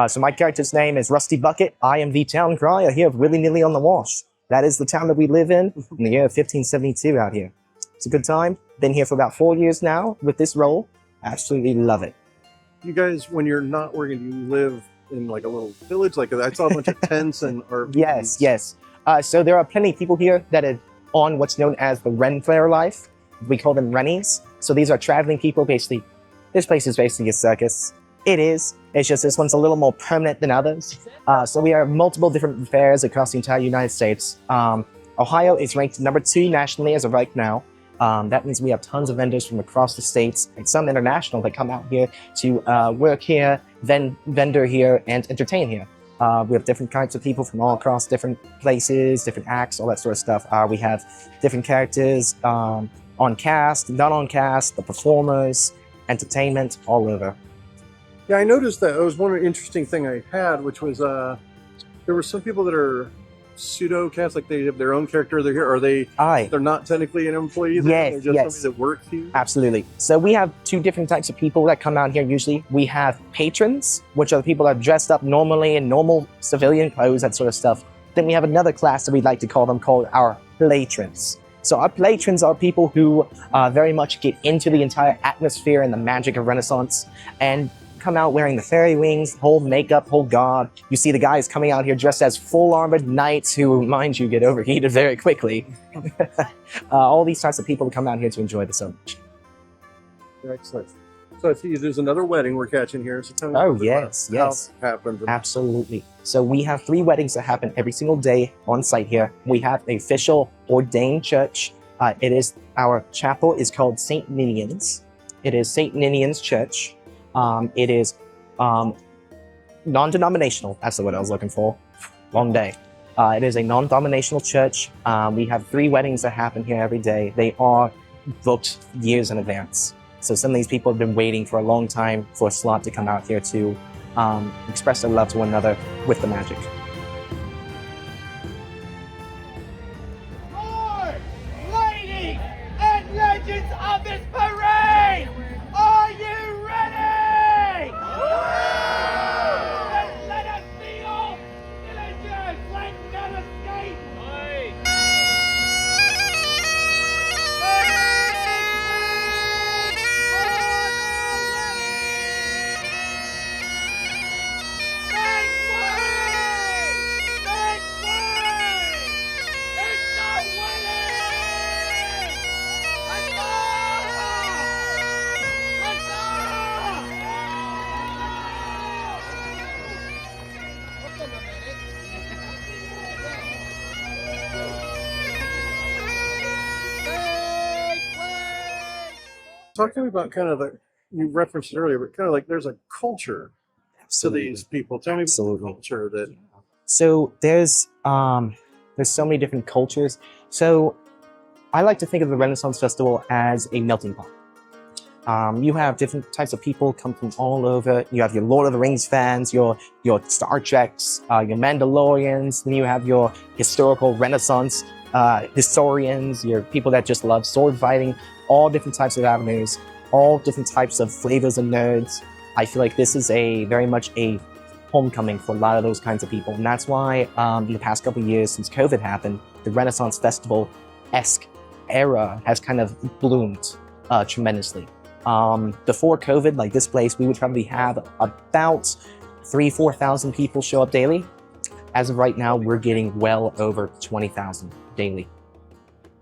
So my character's name is Rusty Bucket. I am the town crier here of Willy-Nilly on the Wash. That is the town that we live in the year of 1572 out here. It's a good time. Been here for about 4 years now with this role. Absolutely love it. You guys, when you're not working, do you live in like a little village? Like I saw a bunch of tents and RVs. Yes. So there are plenty of people here that are on what's known as the Ren Flare life. We call them Rennies. So these are traveling people, basically. This place is basically a circus. It is. It's just this one's a little more permanent than others. So we have multiple different fairs across the entire United States. Ohio is ranked number 2 nationally as of right now. That means we have tons of vendors from across the states and some international that come out here to work here, then vendor here, and entertain here. We have different kinds of people from all across different places, different acts, all that sort of stuff. We have different characters on cast, not on cast, the performers, entertainment, all over. Yeah, I noticed that. It was one interesting thing I had, which was there were some people that are pseudo cast, like they have their own character. They're here, or they're not technically an employee. They're just somebody that works here. Absolutely. So we have 2 different types of people that come out here usually. We have patrons, which are the people that are dressed up normally in normal civilian clothes, that sort of stuff. Then we have another class that we'd like to call them, called our patrons. So our patrons are people who very much get into the entire atmosphere and the magic of Renaissance and come out wearing the fairy wings, whole makeup, whole god. You see the guys coming out here dressed as full armored knights who, mind you, get overheated very quickly. All these types of people come out here to enjoy the so much. Excellent. So I see there's another wedding we're catching here. So tell me oh, yes. How it happens. Absolutely. So we have 3 weddings that happen every single day on site here. We have an official ordained church. It is, our chapel is called St. Ninian's. It is St. Ninian's Church. It is non-denominational. That's the word I was looking for. Long day. It is a non-denominational church. We have 3 weddings that happen here every day. They are booked years in advance. So some of these people have been waiting for a long time for a slot to come out here to express their love to one another with the magic. Lord, ladies, and legends of this parade! Are you ready? Then let us see all villagers like none escape! Talk to me about kind of you referenced it earlier, but kind of like there's a culture to these people. Tell me about the culture that. So there's so many different cultures. So I like to think of the Renaissance Festival as a melting pot. You have different types of people come from all over. You have your Lord of the Rings fans, your Star Treks, your Mandalorians. Then you have your historical Renaissance historians, your people that just love sword fighting. All different types of avenues, all different types of flavors and nerds. I feel like this is very much a homecoming for a lot of those kinds of people. And that's why in the past couple of years since COVID happened, the Renaissance Festival-esque era has kind of bloomed tremendously. Before COVID, like this place, we would probably have about 3,000-4,000 people show up daily. As of right now, we're getting well over 20,000 daily.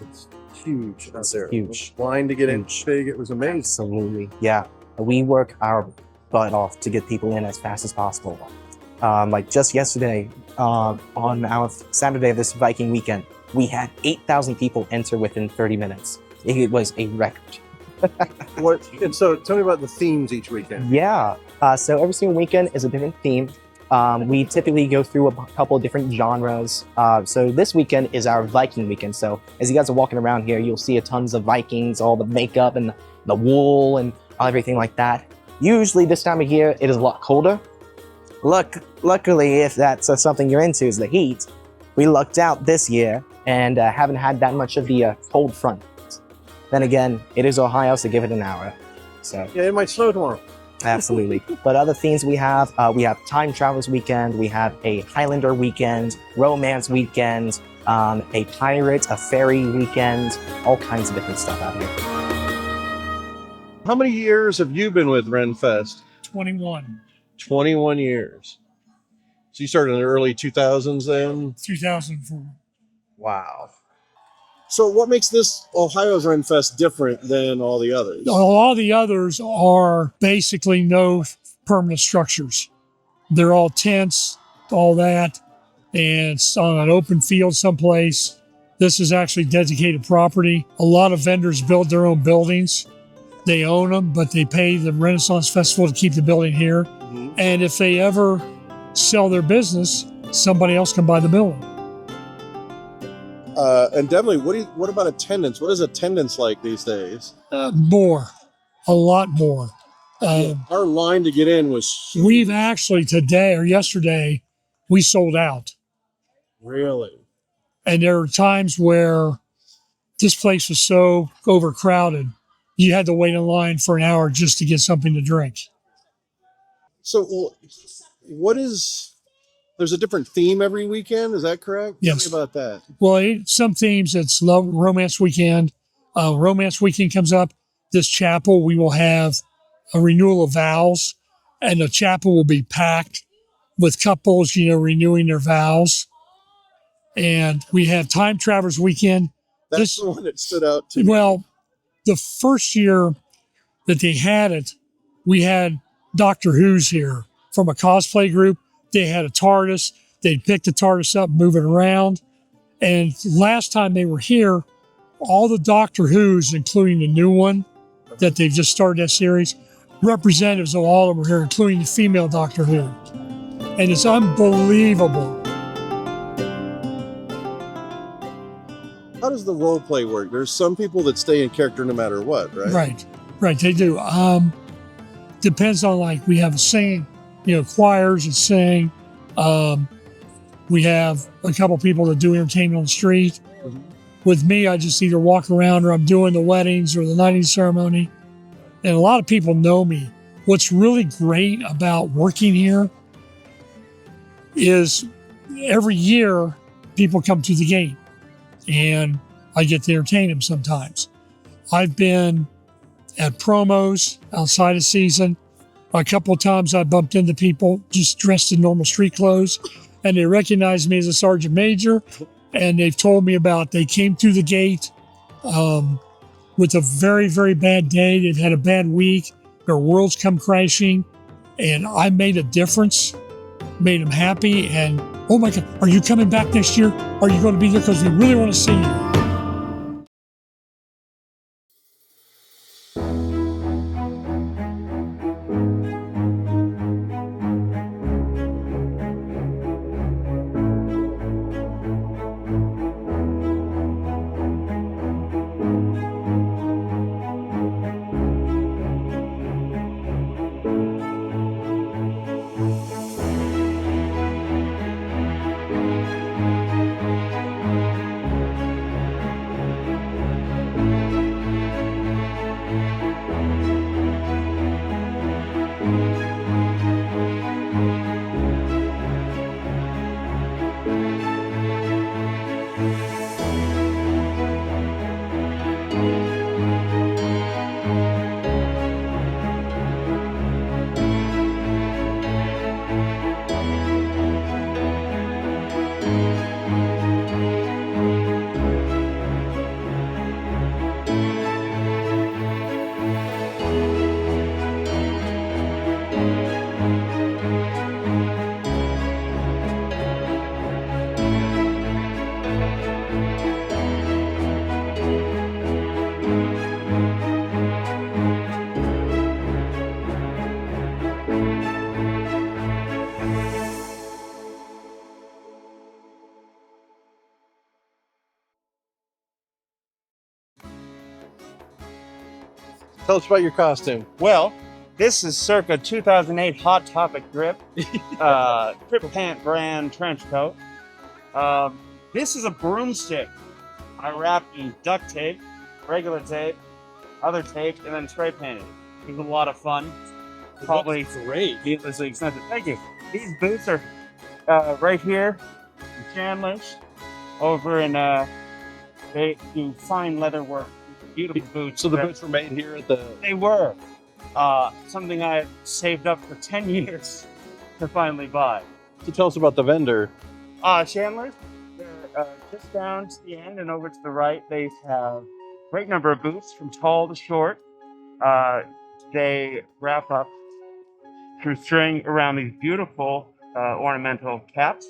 It's huge out there. Huge. Line to get in big. It was amazing. Absolutely. Yeah. We work our butt off to get people in as fast as possible. Like just yesterday, on our Saturday of this Viking weekend, we had 8,000 people enter within 30 minutes. It was a record. And so tell me about the themes each weekend. Yeah. So every single weekend is a different theme. We typically go through a couple of different genres. So this weekend is our Viking weekend. So as you guys are walking around here, you'll see tons of Vikings, all the makeup and the wool and everything like that. Usually this time of year, it is a lot colder. Luckily, if that's something you're into, is the heat. We lucked out this year and haven't had that much of the cold front. Then again, it is Ohio, so give it an hour. So yeah, it might snow tomorrow. Absolutely. But other themes we have Time Travelers Weekend, we have a Highlander Weekend, Romance Weekend, a Pirate, a Fairy Weekend, all kinds of different stuff out here. How many years have you been with Renfest? 21. 21 years. So you started in the early 2000s then? 2004. Wow. So what makes this Ohio's Renfest different than all the others? All the others are basically no permanent structures. They're all tents, all that, and it's on an open field someplace. This is actually dedicated property. A lot of vendors build their own buildings. They own them, but they pay the Renaissance Festival to keep the building here. Mm-hmm. And if they ever sell their business, somebody else can buy the building. And definitely, what about attendance? What is attendance like these days? More, a lot more. Our line to get in was huge. We've actually today or yesterday, we sold out. Really? And there were times where this place was so overcrowded, you had to wait in line for an hour just to get something to drink. So there's a different theme every weekend, is that correct? Yes. Tell me about that. Well, some themes, it's Romance Weekend. Romance Weekend comes up. This chapel, we will have a renewal of vows, and the chapel will be packed with couples, renewing their vows. And we have Time Travelers Weekend. That's the one that stood out to me. Well, the first year that they had it, we had Doctor Who's here from a cosplay group. They had a TARDIS. They'd pick the TARDIS up, move it around. And last time they were here, all the Doctor Who's, including the new one that they've just started that series, representatives of all of them were here, including the female Doctor Who. And it's unbelievable. How does the role play work? There's some people that stay in character no matter what, right? Right, they do. Depends on, we have a singing, choirs that sing. We have a couple people that do entertainment on the street. Mm-hmm. With me, I just either walk around or I'm doing the weddings or the knighting ceremony. And a lot of people know me. What's really great about working here is every year people come to the gate and I get to entertain them sometimes. I've been at promos outside of season. A couple of times I bumped into people just dressed in normal street clothes, and they recognized me as a sergeant major, and they've told me about they came through the gate with a very, very bad day. They've had a bad week. Their worlds come crashing, and I made a difference, made them happy, and oh my God, are you coming back next year? Are you going to be there? Because we really want to see you. Tell us about your costume. Well, this is circa 2008 Hot Topic drip, Trip Pant brand trench coat. This is a broomstick. I wrapped in duct tape, regular tape, other tape, and then spray painted. It was a lot of fun. probably great. needlessly expensive. Thank you. These boots are right here in Chandler's, over in they do fine leather work, beautiful boots. So the boots were made here at the. They were something I saved up for 10 years to finally buy. So tell us about the vendor. Chandler's, they're just down to the end and over to the right. They have a great number of boots from tall to short. They wrap up through string around these beautiful ornamental caps,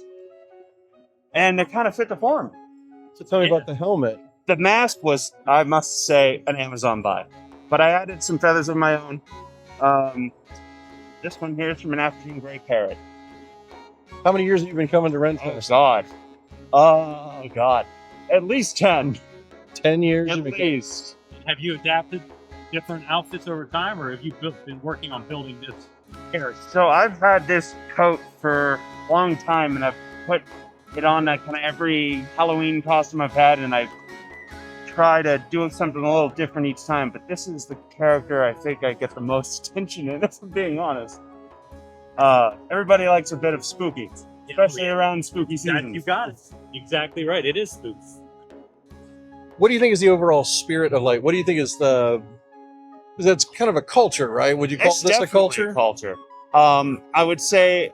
and they kind of fit the form. So tell me about the helmet. The mask was, I must say, an Amazon buy, but I added some feathers of my own. This one here is from an African gray parrot. How many years have you been coming to Oh Renfest? God. Oh God. At least 10. 10 years. At you've been least. Have you adapted different outfits over time, or have you been working on building this character? So I've had this coat for a long time, and I've put it on kind of every Halloween costume I've had, and I try to do something a little different each time. But this is the character I think I get the most attention in, if I'm being honest. Everybody likes a bit of spooky, especially around spooky season. You got it. Exactly right. It is spooks. What do you think is the overall spirit of what do you think is the? Because that's kind of a culture, right? Would you call It's this a definitely culture? Culture. I would say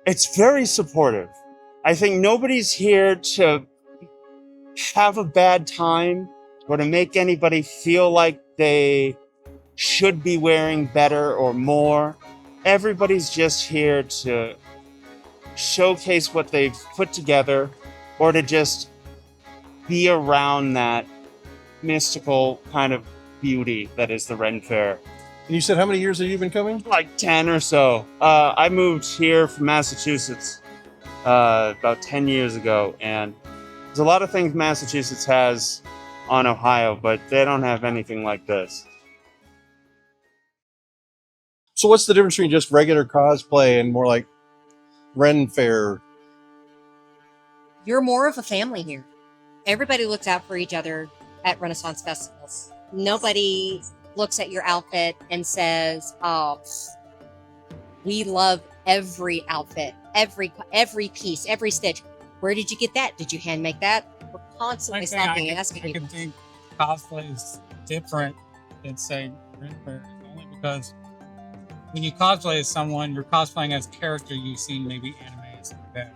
it's very supportive. I think nobody's here to have a bad time or to make anybody feel like they should be wearing better or more. Everybody's just here to showcase what they've put together, or to just be around that mystical kind of beauty that is the Ren Fair. And you said how many years have you been coming? Like 10 or so. I moved here from Massachusetts about 10 years ago, and there's a lot of things Massachusetts has on Ohio, but they don't have anything like this. So what's the difference between just regular cosplay and more like Ren Fair? You're more of a family here. Everybody looks out for each other at Renaissance festivals. Nobody looks at your outfit and says, "Oh, we love every outfit, every piece, every stitch. Where did you get that? Did you hand make that?" We're constantly stopping and asking I people. can think cosplay is different than, say, Ren Fair, only because when you cosplay as someone, you're cosplaying as a character you've seen maybe anime and stuff like that.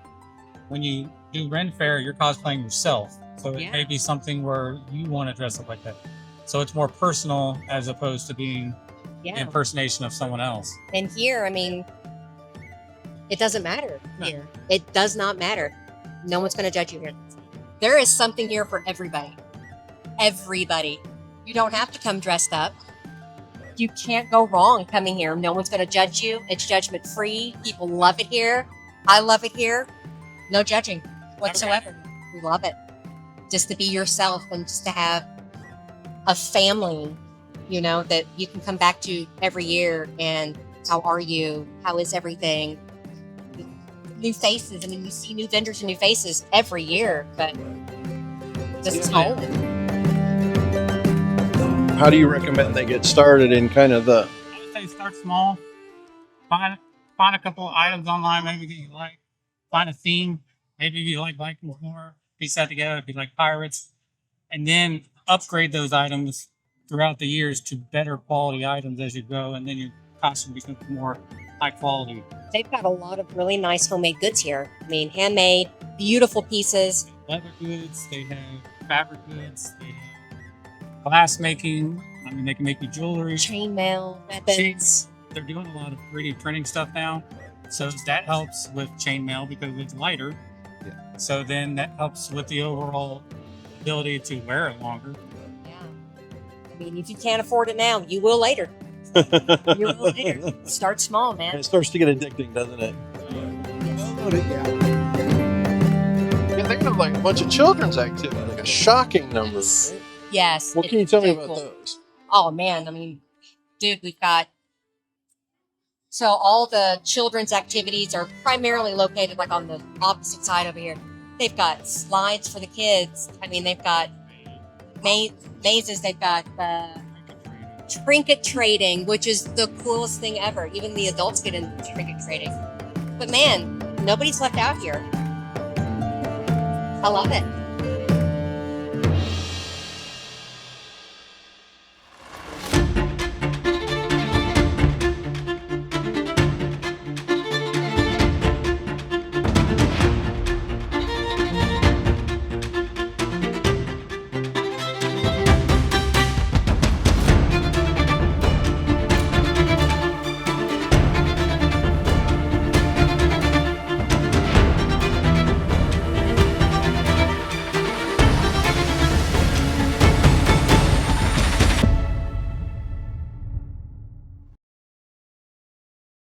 When you do Ren Fair, you're cosplaying yourself. So it may be something where you want to dress up like that. So it's more personal as opposed to being an impersonation of someone else. And here, I mean, it doesn't matter here. It does not matter. No one's going to judge you here. There is something here for everybody. Everybody. You don't have to come dressed up. You can't go wrong coming here. No one's going to judge you. It's judgment free. People love it here. I love it here. No judging whatsoever. We love it. Just to be yourself and just to have a family, you know, that you can come back to every year. And how are you? How is everything? New faces. I mean, you see new vendors and new faces every year, but this is home. How do you recommend they get started in kind of the? I would say start small. Find a couple of items online, maybe that you like. Find a theme. Maybe you like Vikings more. Piece that together. If you like pirates, and then upgrade those items throughout the years to better quality items as you go, and then your costume becomes more high quality. They've got a lot of really nice homemade goods here. I mean, handmade, beautiful pieces. Leather goods. They have fabric goods. They have glass making. I mean, they can make you jewelry. Chainmail, weapons. They're doing a lot of 3D printing stuff now. So that helps with chainmail because it's lighter. Yeah. So then that helps with the overall ability to wear it longer. Yeah. I mean, if you can't afford it now, you will later. You will later. Start small, man. It starts to get addicting, doesn't it? Yeah, they got like a bunch of children's activity, like a shocking number. Right? Yes. What can you tell me about those? Oh, man. I mean, dude, we've got... So all the children's activities are primarily located like on the opposite side over here. They've got slides for the kids. I mean, they've got mazes. They've got trinket trading, which is the coolest thing ever. Even the adults get into trinket trading. But man, nobody's left out here. I love it.